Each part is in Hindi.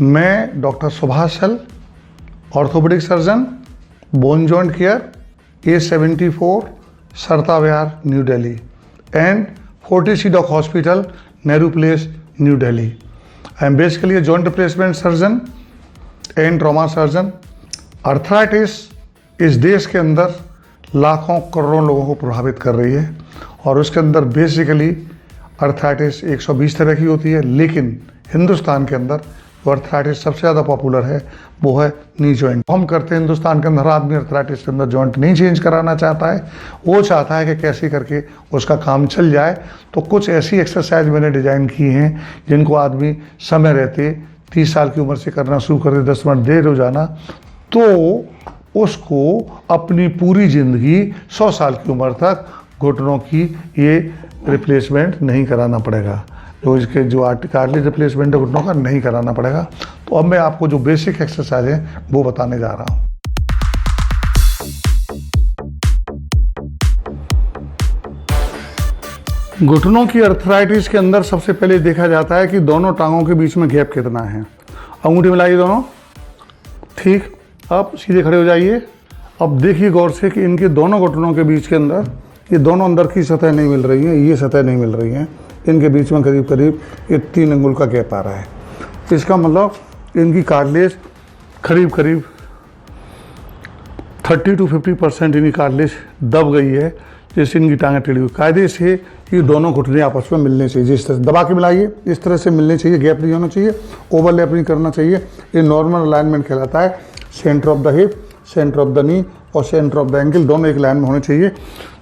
मैं doctor Subhash Sal, orthopaedic surgeon, bone joint care, A74, Sarita Vihar, New Delhi, and Fortis Doc Hospital, Nehru Place, New Delhi. I am basically a joint replacement surgeon and trauma surgeon. Arthritis इस देश के अंदर लाखों करोड़ों लोगों को प्रभावित कर रही है और उसके अंदर बेसिकली अर्थराइटिस 120 तरह की होती है, लेकिन हिंदुस्तान के अंदर जो अर्थराइटिस सबसे ज़्यादा पॉपुलर है वो है नी जॉइंट। हम करते हैं हिंदुस्तान के अंदर, हर आदमी अर्थराइटिस के अंदर जॉइंट नहीं चेंज कराना चाहता है, वो चाहता है कि कैसे करके उसका काम चल जाए। तो कुछ ऐसी एक्सरसाइज मैंने डिज़ाइन की हैं जिनको आदमी समय रहते 30 साल की उम्र से करना शुरू कर दे, 10 मिनट देर रोजाना, तो उसको अपनी पूरी ज़िंदगी 100 साल की उम्र तक घुटनों की ये रिप्लेसमेंट नहीं कराना पड़ेगा, जो इसके जो कार्टिलेज रिप्लेसमेंट है घुटनों का नहीं कराना पड़ेगा। तो अब मैं आपको जो बेसिक एक्सरसाइज है वो बताने जा रहा हूँ। घुटनों की अर्थराइटिस के अंदर सबसे पहले देखा जाता है कि दोनों टांगों के बीच में गैप कितना है। अंगूठी मिलाइए दोनों, ठीक। अब सीधे खड़े हो जाइए। अब देखिए गौर से कि इनके दोनों घुटनों के बीच के अंदर ये दोनों अंदर की सतह नहीं मिल रही है, ये सतह नहीं मिल रही है, इनके बीच में करीब करीब ये 3 अंगुल का गैप आ रहा है। इसका मतलब इनकी कार्टिलेज करीब करीब 30 to 50% इनकी कार्टिलेज दब गई है, जैसे इनकी टांगें टेढ़ी हुई। कायदे से ये दोनों घुटने आपस में मिलने चाहिए, जिस तरह दबा के मिलाइए, इस तरह से मिलने चाहिए, गैप नहीं होना चाहिए, ओवरलैप नहीं करना चाहिए। ये नॉर्मल अलाइनमेंट कहलाता है। Centre of the hip, centre of the knee और सेंटर ऑफ द एंकल दोनों एक लाइन में होने चाहिए।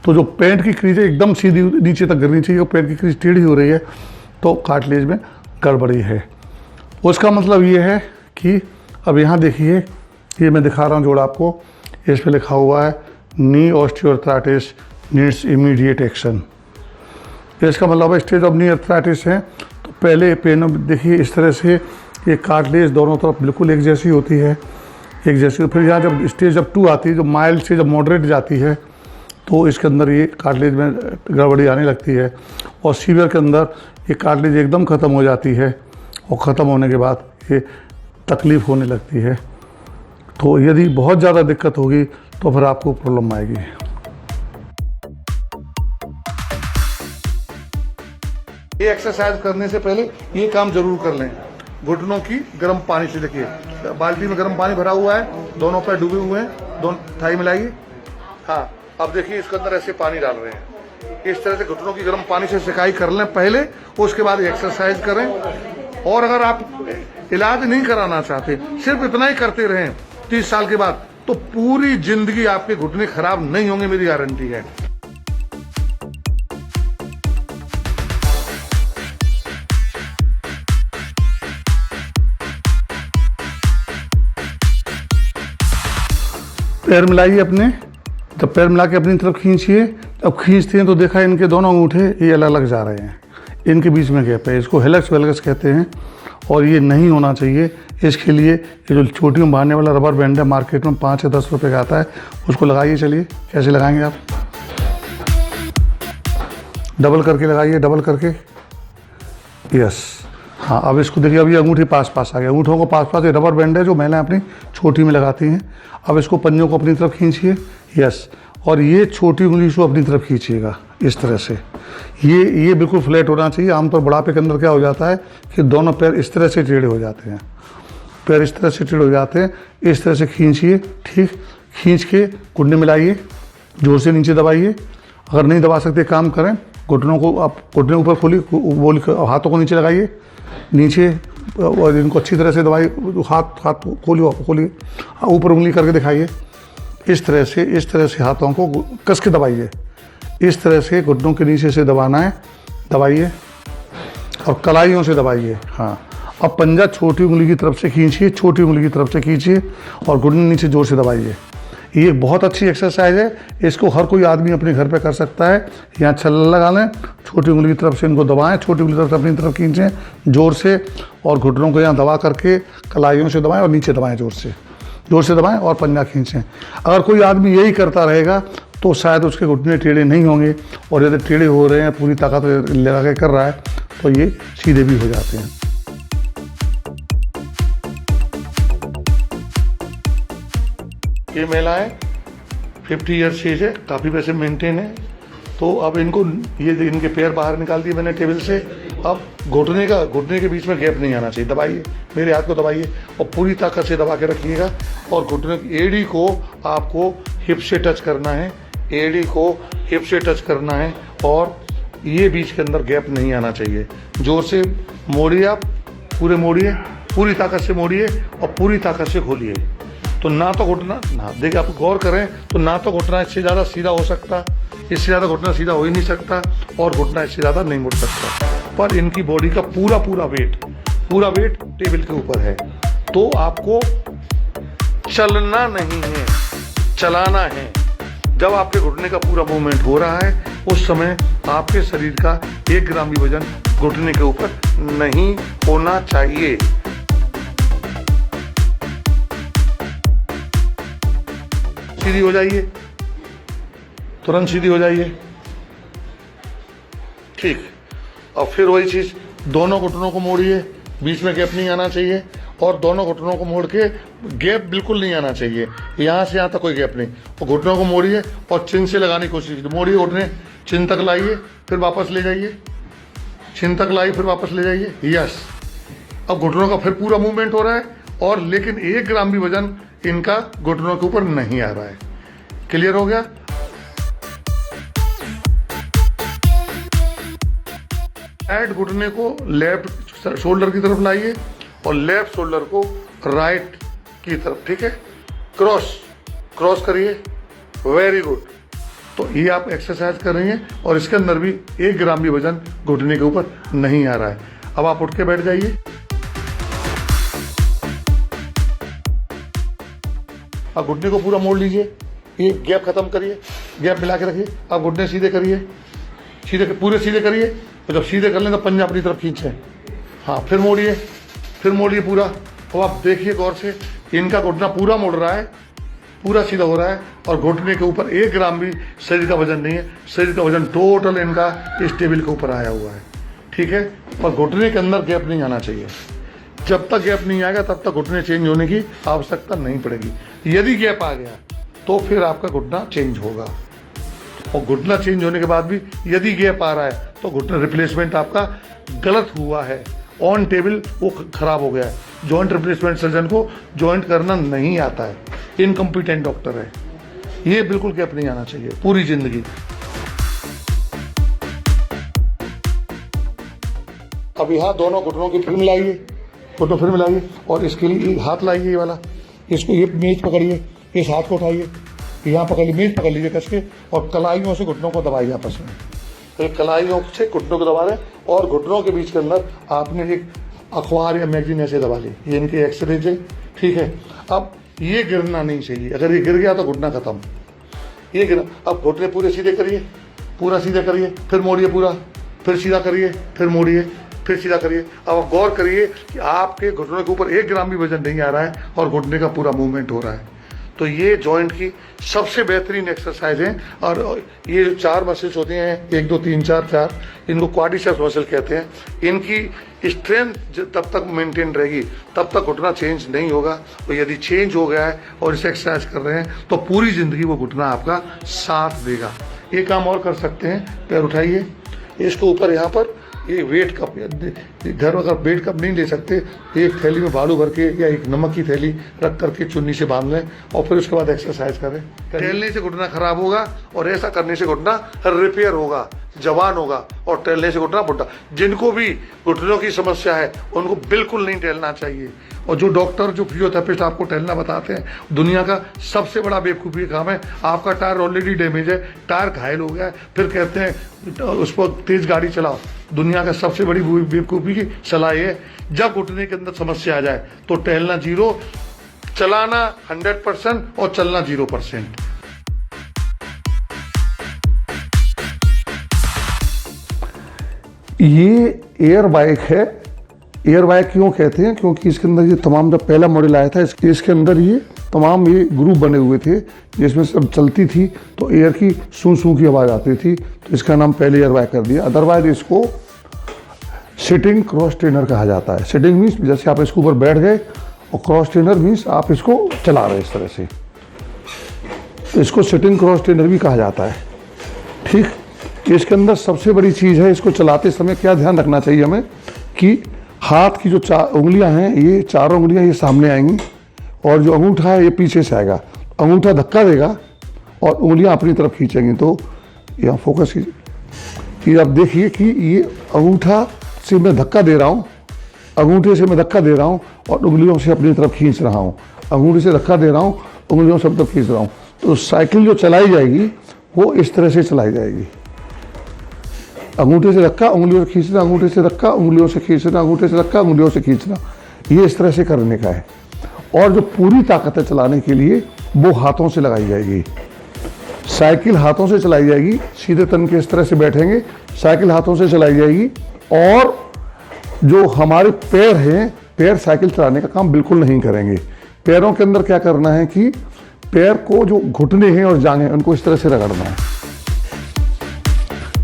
तो जो पैंट की क्रीज है एकदम सीधी नीचे तक गिरनी चाहिए, और पैंट की क्रीज टेढ़ी हो रही है तो कार्टिलेज में गड़बड़ी है। उसका मतलब ये है कि अब यहाँ देखिए, ये मैं दिखा रहा हूँ जोड़ आपको, इस पर लिखा हुआ है knee osteoarthritis needs immediate action. इसका मतलब है स्टेज ऑफ नी अर्थराइटिस है तो पहले पेन देखिए इस तरह से ये कार्टिलेज दोनों तरफ बिल्कुल एक जैसी होती है, एक जैसी। फिर यहाँ जब स्टेज जब 2 आती है, जो माइल्ड से जब मॉडरेट जाती है, तो इसके अंदर ये कार्टिलेज में गड़बड़ी आने लगती है, और सीवियर के अंदर ये कार्टिलेज एकदम ख़त्म हो जाती है, और ख़त्म होने के बाद ये तकलीफ़ होने लगती है। तो यदि बहुत ज़्यादा दिक्कत होगी तो फिर आपको प्रॉब्लम आएगी। ये एक्सरसाइज करने से पहले ये काम जरूर कर लें। घुटनों की गर्म पानी से, देखिए बाल्टी में गर्म पानी भरा हुआ है, दोनों पैर डूबे हुए हैं, दोनों थाई मिलाइए। हाँ, अब देखिए इसके अंदर ऐसे पानी डाल रहे हैं। इस तरह से घुटनों की गर्म पानी से सिकाई कर लें पहले, उसके बाद एक्सरसाइज करें। और अगर आप इलाज नहीं कराना चाहते, सिर्फ इतना ही करते रहें 30 साल के बाद, तो पूरी जिंदगी आपके घुटने खराब नहीं होंगे, मेरी गारंटी है। पैर मिलाइए अपने, जब पैर मिला के अपनी तरफ खींचिए। अब खींचते हैं तो देखा इनके दोनों अंगूठे ये अलग अलग जा रहे हैं, इनके बीच में गैप है। इसको हेलक्स वेलक्स कहते हैं और ये नहीं होना चाहिए। इसके लिए ये जो चोटियों में बांधने वाला रबर बैंड है, मार्केट में 5 या 10 रुपये का आता है, उसको लगाइए। चलिए कैसे लगाएंगे आप, डबल करके लगाइए, डबल करके, यस। हाँ, अब इसको देखिए, अब ये अंगूठी पास पास आ गया, अंगूठों को पास पास। ये रबर बैंड है जो महिलाएं अपनी छोटी में लगाती हैं। अब इसको पंजों को अपनी तरफ खींचिए, यस, और ये छोटी उंगली को अपनी तरफ खींचिएगा इस तरह से। ये बिल्कुल फ्लैट होना चाहिए। आमतौर बुढ़ापे के अंदर क्या हो जाता है कि दोनों पैर इस तरह से टेढ़े हो जाते हैं, पैर इस तरह से टेढ़े हो जाते हैं। इस तरह से खींचिए, ठीक। खींच के घुटने मिलाइए, जोर से नीचे दबाइए। अगर नहीं दबा सकते काम करें, घुटनों को आप घुटने ऊपर खोलिए, बोल हाथों को नीचे लगाइए, नीचे, और इनको अच्छी तरह से दबाइए। हाथ खोलिए, ऊपर उंगली करके दिखाइए। इस तरह से हाथों को कस के दबाइए। इस तरह से घुटनों के नीचे से दबाना है, दबाइए, और कलाइयों से दबाइए। हाँ, अब पंजा छोटी उंगली की तरफ से खींचिए, छोटी उंगली की तरफ से खींचिए, और घुटने नीचे जोर से दबाइए। ये बहुत अच्छी एक्सरसाइज है, इसको हर कोई आदमी अपने घर पे कर सकता है। यहाँ छल्ला लगा लें, छोटी उंगली की तरफ से इनको दबाएं, छोटी उंगली की तरफ से अपनी तरफ खींचें जोर से, और घुटनों को यहाँ दबा करके कलाइयों से दबाएं और नीचे दबाएं, जोर से दबाएं और पंजा खींचें। अगर कोई आदमी यही करता रहेगा तो शायद उसके घुटने टेढ़े नहीं होंगे, और यदि टेढ़े हो रहे हैं, पूरी ताकत लगा के कर रहा है, तो ये सीधे भी हो जाते हैं। ये महिलाएं 50 ईयर्स एज है, काफ़ी वैसे मेंटेन है। तो अब इनको ये इनके पैर बाहर निकाल दिए मैंने टेबल से। अब घुटने के बीच में गैप नहीं आना चाहिए। दबाइए, मेरे हाथ को दबाइए और पूरी ताकत से दबा के रखिएगा। और घुटने की एड़ी को आपको हिप से टच करना है, एड़ी को हिप से टच करना है और ये बीच के अंदर गैप नहीं आना चाहिए। जोर से मोड़िए, आप पूरे मोड़िए, पूरी ताकत से मोड़िए और पूरी ताकत से खोलिए। तो ना तो घुटना ना, देखिए आप गौर करें तो ना तो घुटना इससे ज़्यादा सीधा हो सकता, इससे ज़्यादा घुटना सीधा हो ही नहीं सकता और घुटना इससे ज़्यादा नहीं मुड़ सकता। पर इनकी बॉडी का पूरा वेट टेबल के ऊपर है। तो आपको चलना नहीं है, चलाना है। जब आपके घुटने का पूरा मूवमेंट हो रहा है उस समय आपके शरीर का 1 ग्राम भी वजन घुटने के ऊपर नहीं होना चाहिए। सीधी हो जाइए, तुरंत सीधी हो जाइए। ठीक, और फिर वही चीज, दोनों घुटनों को मोड़िए, बीच में गैप नहीं आना चाहिए और दोनों घुटनों को मोड़ के गैप बिल्कुल नहीं आना चाहिए, यहाँ से यहाँ तक कोई गैप नहीं। और घुटनों को मोड़िए और चिन से लगाने की कोशिश कीजिए। मोड़िए घुटने, चिन तक लाइए, फिर वापस ले जाइए, चिन तक लाइए, फिर वापस ले जाइए। यस, अब घुटनों का फिर पूरा मूवमेंट हो रहा है और लेकिन 1 ग्राम भी वजन इनका घुटनों के ऊपर नहीं आ रहा है। क्लियर हो गया? राइट घुटने को लेफ्ट शोल्डर की तरफ लाइए और लेफ्ट शोल्डर को राइट की तरफ, ठीक है, क्रॉस करिए। Very good. तो ये आप एक्सरसाइज कर रही हैं और इसके अंदर भी 1 ग्राम भी वजन घुटने के ऊपर नहीं आ रहा है। अब आप उठ के बैठ जाइए। अब घुटने को पूरा मोड़ लीजिए, ये गैप खत्म करिए, गैप मिला के रखिए। अब घुटने सीधे करिए, पूरे सीधे करिए। तो जब सीधे कर लें तो पंजा अपनी तरफ खींचें। हाँ, फिर मोड़िए पूरा। अब आप देखिए गौर से, इनका घुटना पूरा मुड़ रहा है, पूरा सीधा हो रहा है और घुटने के ऊपर 1 ग्राम भी शरीर का वजन नहीं है। शरीर का वजन टोटल इनका इस टेबल के ऊपर आया हुआ है, ठीक है। और घुटने के अंदर गैप नहीं आना चाहिए। जब तक गैप नहीं आएगा तब तक घुटने चेंज होने की आवश्यकता नहीं पड़ेगी। यदि गैप आ गया तो फिर आपका घुटना चेंज होगा। और घुटना चेंज होने के बाद भी यदि गैप आ रहा है तो घुटना रिप्लेसमेंट आपका गलत हुआ है, ऑन टेबल वो खराब हो गया है। जॉइंट रिप्लेसमेंट सर्जन को जॉइंट करना नहीं आता है, इनकम्पिटेंट डॉक्टर है। ये बिल्कुल गैप नहीं आना चाहिए पूरी जिंदगी। अब यहाँ दोनों घुटनों की फिर मिलाइए, घुटनों फिर मिलाइए और इसके लिए हाथ लाइए, ये वाला, इसको ये मेज पकड़िए, इस हाथ को उठाइए, यहाँ पकड़ मेज पकड़ लीजिए कस के और कलाइयों से घुटनों को दबाइए आपस में। एक कलाइयों से घुटनों को दबा रहे और घुटनों के बीच के अंदर आपने एक अखबार या मैगजीन ऐसे दबा ली। ये इनके एक्सरेज है, ठीक है। अब ये गिरना नहीं चाहिए, अगर ये गिर गया तो घुटना खत्म। ये गिरा, अब घुटने पूरे सीधे करिए, पूरा सीधा करिए, फिर मोड़िए पूरा, फिर सीधा करिए, फिर मोड़िए, फिर सीधा करिए। अब आप गौर करिए कि आपके घुटनों के ऊपर 1 ग्राम भी वजन नहीं आ रहा है और घुटने का पूरा मूवमेंट हो रहा है। तो ये जॉइंट की सबसे बेहतरीन एक्सरसाइज है। और ये जो 4 मसल्स होते हैं, 1 2 3 4, इनको क्वाड्रिसेप्स मसल कहते हैं। इनकी स्ट्रेंथ तब तक मेंटेन रहेगी, तब तक घुटना चेंज नहीं होगा। तो यदि चेंज हो गया है और इसे एक्सरसाइज कर रहे हैं तो पूरी जिंदगी वो घुटना आपका साथ देगा। ये काम और कर सकते हैं, पैर उठाइए, इसको ऊपर यहाँ पर ये वेट कप, घर अगर वेट कप नहीं ले सकते, एक थैली में बालू भर के या एक नमक की थैली रख करके चुन्नी से बांध लें और फिर उसके बाद एक्सरसाइज करें। टहलने से घुटना खराब होगा और ऐसा करने से घुटना रिपेयर होगा, जवान होगा और टहलने से घुटना बुढ़ा। जिनको भी घुटनों की समस्या है उनको बिल्कुल नहीं टहलना चाहिए। और जो डॉक्टर, जो फिजियोथेरेपिस्ट आपको टहलना बताते हैं, दुनिया का सबसे बड़ा बेवकूफ़ी काम है। आपका टायर ऑलरेडी डैमेज है, टायर घायल हो गया है, फिर कहते हैं उस पर तेज गाड़ी चलाओ। दुनिया का सबसे बड़ी बेवकूफ़ी की सलाह है, जब घुटने के अंदर समस्या आ जाए तो टहलना 0, चलाना 100% और चलना 0%। ये एयर बाइक है। एयर बाइक क्यों कहते हैं? क्योंकि इसके अंदर ये तमाम, जब पहला मॉडल आया था इसके अंदर ये तमाम ये ग्रुप बने हुए थे जिसमें सब चलती थी तो एयर की सूं की आवाज़ आती थी, तो इसका नाम पहले एयर बाइक कर दिया। अदरवाइज इसको सिटिंग क्रॉस ट्रेनर कहा जाता है। सिटिंग मीन्स जैसे आप इसके ऊपर बैठ गए और क्रॉस ट्रेनर मीन्स आप इसको चला रहे इस तरह से, इसको सिटिंग क्रॉस ट्रेनर भी कहा जाता है। ठीक, इसके अंदर सबसे बड़ी चीज़ है, इसको चलाते समय क्या ध्यान रखना चाहिए हमें कि हाथ की जो 4 उंगलियां हैं, ये 4 उंगलियां ये सामने आएंगी और जो अंगूठा है ये पीछे से आएगा। अंगूठा धक्का देगा और उंगलियां अपनी तरफ खींचेंगी। तो यहाँ फोकस कीजिए, ये आप देखिए कि ये अंगूठा से मैं धक्का दे रहा हूँ, अंगूठे से मैं धक्का दे रहा हूँ और उंगलियों से अपनी तरफ खींच रहा हूँ, अंगूठे से धक्का दे रहा हूँ, उंगलियों से अपनी तरफ खींच रहा हूँ। तो साइकिल जो चलाई जाएगी वो इस तरह से चलाई जाएगी, अंगूठे से धक्का, उंगलियों से खींचना, अंगूठे से धक्का, उंगलियों से खींचना, अंगूठे से धक्का, उंगलियों से खींचना, ये इस तरह से करने का है। और जो पूरी ताकत है चलाने के लिए वो हाथों से लगाई जाएगी। साइकिल हाथों से चलाई जाएगी, सीधे तन के इस तरह से बैठेंगे, साइकिल हाथों से चलाई जाएगी। और जो हमारे पैर हैं, पैर साइकिल चलाने का काम बिल्कुल नहीं करेंगे। पैरों के अंदर क्या करना है कि पैर को जो घुटने हैं और जांघें उनको इस तरह से रगड़ना है,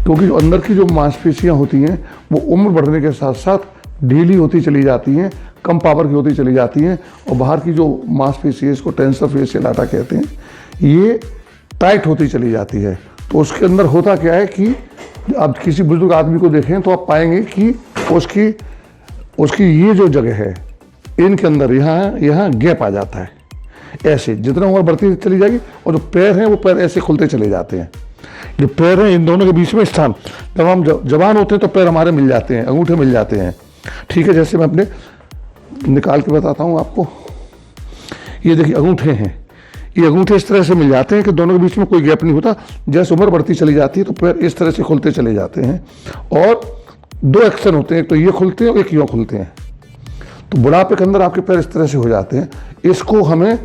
क्योंकि जो अंदर की जो मांसपेशियां होती हैं वो उम्र बढ़ने के साथ साथ ढीली होती चली जाती हैं, कम पावर की होती चली जाती हैं। और बाहर की जो मांसपेशी है, इसको टेंसर फेशियल डाटा कहते हैं, ये टाइट होती चली जाती है। तो उसके अंदर होता क्या है कि आप किसी बुजुर्ग आदमी को देखें तो आप पाएंगे कि उसकी ये जो जगह है, इनके अंदर यहाँ गैप आ जाता है। ऐसे जितना उम्र बढ़ती चली जाएगी और जो पैर हैं वो पैर ऐसे खुलते चले जाते हैं। जो पैर हैं इन दोनों के बीच में स्थान, जब हम जवान होते हैं तो पैर हमारे मिल जाते हैं, अंगूठे मिल जाते हैं। ठीक है, जैसे मैं अपने निकाल के बताता हूँ आपको। ये देखिए अंगूठे हैं, ये अंगूठे इस तरह से मिल जाते हैं कि दोनों के बीच में कोई गैप नहीं होता। जैसे उम्र बढ़ती चली जाती है तो पैर इस तरह से खुलते चले जाते हैं। और 2 एक्शन होते हैं, एक तो ये खुलते हैं और एक यूँ खुलते हैं। तो बुढ़ापे के अंदर आपके पैर इस तरह से हो जाते हैं। इसको हमें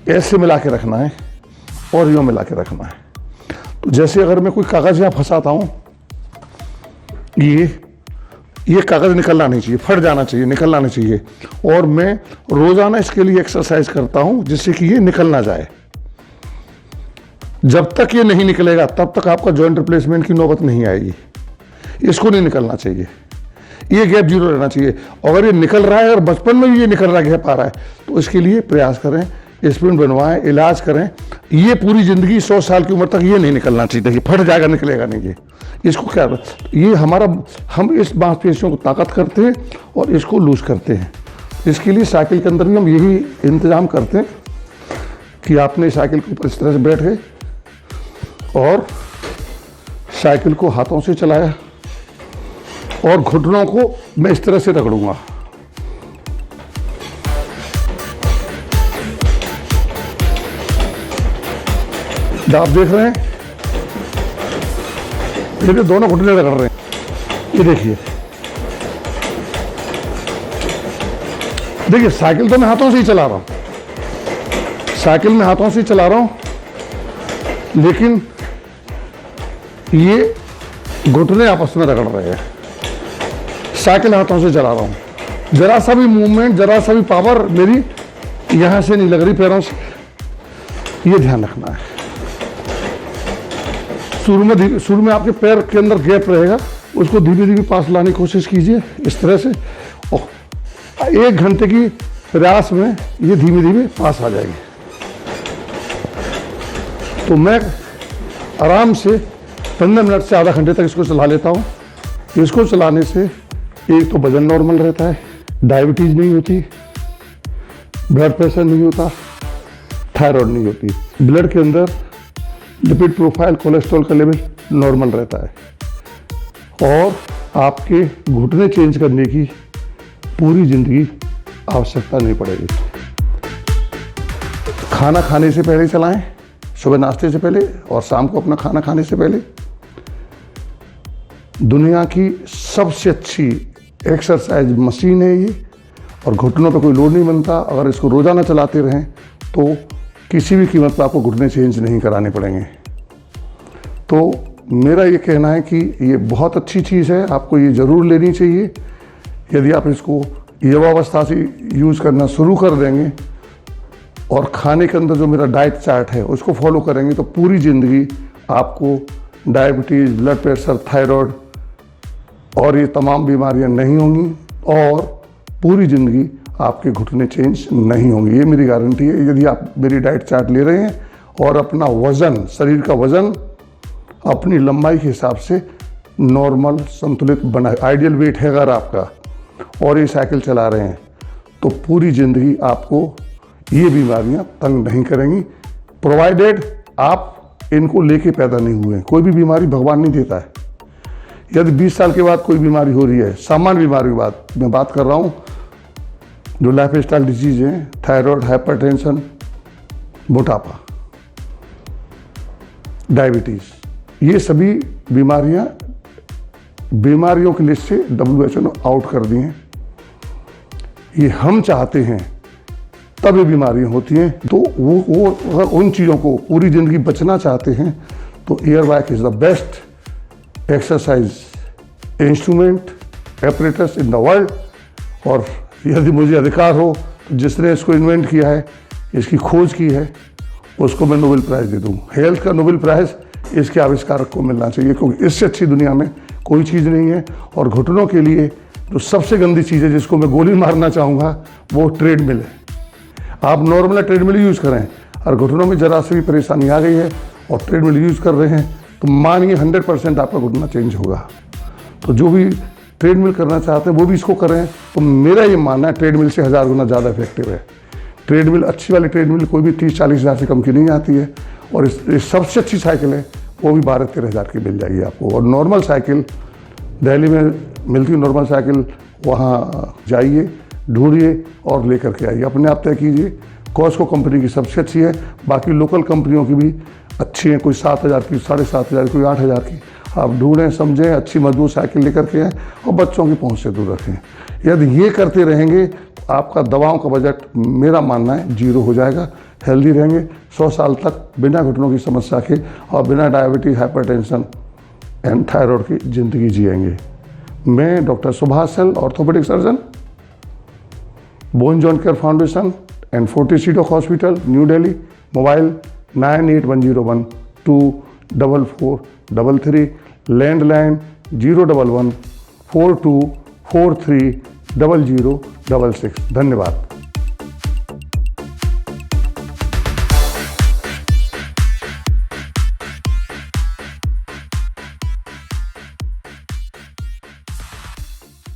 ऐसे मिला के रखना है और यूँ मिला के रखना है। तो जैसे अगर मैं कोई कागज़ यहाँ फंसाता हूँ, ये कागज़ निकलना नहीं चाहिए, फट जाना चाहिए, निकलना नहीं चाहिए। और मैं रोज़ाना इसके लिए एक्सरसाइज करता हूँ जिससे कि ये निकल ना जाए। जब तक ये नहीं निकलेगा तब तक आपका जॉइंट रिप्लेसमेंट की नौबत नहीं आएगी। इसको नहीं निकलना चाहिए, ये गैप 0 रहना चाहिए। अगर ये निकल रहा है और बचपन में भी ये निकल रहा है, गैप आ रहा है, तो इसके लिए प्रयास करें, स्प्रिंट बनवाएं, इलाज करें। ये पूरी ज़िंदगी 100 साल की उम्र तक ये नहीं निकलना चाहिए। देखिए फट जाएगा, निकलेगा नहीं। ये इसको क्या, ये हम इस मांसपेशियों को ताकत करते हैं और इसको लूज करते हैं। इसके लिए साइकिल के अंदर भी हम यही इंतज़ाम करते हैं कि आपने साइकिल के ऊपर इस तरह से बैठे और साइकिल को हाथों से चलाया और घुटनों को मैं इस तरह से रगड़ूंगा। आप देख रहे हैं, ये दोनों घुटने रगड़ रहे हैं। ये देखिए साइकिल तो मैं हाथों से ही चला रहा हूं, साइकिल में हाथों से ही चला रहा हूं, लेकिन ये घुटने आपस में रगड़ रहे हैं। साइकिल हाथों से चला रहा हूं, जरा सा भी मूवमेंट, जरा सा भी पावर मेरी यहां से नहीं लग रही पैरों से, ये ध्यान रखना है। शुरू में आपके पैर के अंदर गैप रहेगा, उसको धीरे धीरे पास लाने की कोशिश कीजिए इस तरह से। 1 घंटे की प्रयास में ये धीमे धीमे पास आ जाएगी। तो मैं आराम से 15 मिनट से आधा घंटे तक इसको चला लेता हूँ। इसको चलाने से एक तो वजन नॉर्मल रहता है, डायबिटीज नहीं होती, ब्लड प्रेशर नहीं होता, थायराइड नहीं होती, ब्लड के अंदर लिपिड प्रोफाइल, कोलेस्ट्रॉल का लेवल नॉर्मल रहता है और आपके घुटने चेंज करने की पूरी जिंदगी आवश्यकता नहीं पड़ेगी। खाना खाने से पहले चलाएं, सुबह नाश्ते से पहले और शाम को अपना खाना खाने से पहले। दुनिया की सबसे अच्छी एक्सरसाइज मशीन है ये और घुटनों पे कोई लोड नहीं बनता। अगर इसको रोजाना चलाते रहें तो किसी भी कीमत पर आपको घुटने चेंज नहीं कराने पड़ेंगे। तो मेरा ये कहना है कि ये बहुत अच्छी चीज़ है, आपको ये ज़रूर लेनी चाहिए। यदि आप इसको युवावस्था से यूज़ करना शुरू कर देंगे और खाने के अंदर जो मेरा डाइट चार्ट है उसको फॉलो करेंगे तो पूरी ज़िंदगी आपको डायबिटीज़, ब्लड प्रेशर, थायराइड और ये तमाम बीमारियां नहीं होंगी और पूरी ज़िंदगी आपके घुटने चेंज नहीं होंगे। ये मेरी गारंटी है। यदि आप मेरी डाइट चार्ट ले रहे हैं और अपना वज़न, शरीर का वज़न अपनी लंबाई के हिसाब से नॉर्मल संतुलित बनाए। आइडियल वेट है अगर आपका और ये साइकिल चला रहे हैं तो पूरी ज़िंदगी आपको ये बीमारियां तंग नहीं करेंगी, प्रोवाइडेड आप इनको लेके पैदा नहीं हुए। कोई भी बीमारी भगवान नहीं देता है। यदि 20 साल के बाद कोई बीमारी हो रही है, सामान्य बीमारी की बात मैं बात कर रहा हूँ, जो लाइफ स्टाइल डिजीज हैं, थायराइड, हाइपरटेंशन, मोटापा, डायबिटीज़, ये सभी बीमारियों की लिस्ट से WHO ने आउट कर दी हैं। ये हम चाहते हैं तब ये बीमारियां होती हैं। तो वो अगर उन चीज़ों को पूरी ज़िंदगी बचना चाहते हैं तो air bike is the best exercise instrument apparatus in the world. और यदि मुझे अधिकार हो तो जिसने इसको इन्वेंट किया है, इसकी खोज की है, उसको मैं नोबेल प्राइज़ दे दूँ। हेल्थ का नोबेल प्राइज़ इसके आविष्कारक को मिलना चाहिए, क्योंकि इससे अच्छी दुनिया में कोई चीज़ नहीं है। और घुटनों के लिए जो सबसे गंदी चीज़ है जिसको मैं गोली मारना चाहूँगा वो ट्रेडमिल है। आप नॉर्मल ट्रेडमिल यूज़ करें और घुटनों में ज़रा सी भी परेशानी आ गई है और ट्रेडमिल यूज़ कर रहे हैं तो मानिए 100% आपका घुटना चेंज होगा। तो जो भी ट्रेडमिल करना चाहते हैं वो भी इसको करें। तो मेरा ये मानना है ट्रेडमिल से 1000 गुना ज़्यादा इफेक्टिव है। ट्रेडमिल, अच्छी वाली ट्रेडमिल कोई भी 30-40 हज़ार से कम की नहीं आती है। और इस सबसे अच्छी साइकिल है वो भी 12-13 हज़ार की मिल जाएगी आपको। और नॉर्मल साइकिल दिल्ली में मिलती है, नॉर्मल साइकिल वहाँ जाइए, ढूंढिए और लेकर के आइए, अपने आप तय कीजिए। कॉस्को कंपनी की सबसे अच्छी है, बाकी लोकल कंपनियों की भी अच्छी हैं, कोई 7,000 की, 7,500 कोई 8,000 की। आप ढूंढें, समझें, अच्छी मजबूत साइकिल लेकर के आएँ और बच्चों की पहुँच से दूर रखें। यदि ये करते रहेंगे तो आपका दवाओं का बजट, मेरा मानना है, 0 हो जाएगा। हेल्दी रहेंगे 100 साल तक बिना घुटनों की समस्या के और बिना डायबिटीज, हाइपरटेंशन एंड थायराइड की ज़िंदगी जिएंगे। मैं doctor Subhash Sal, orthopaedic surgeon, bone joint care foundation and Fortis CDOC hospital, New Delhi. Mobile 981012 4433, landline 011 4243 0066। धन्यवाद।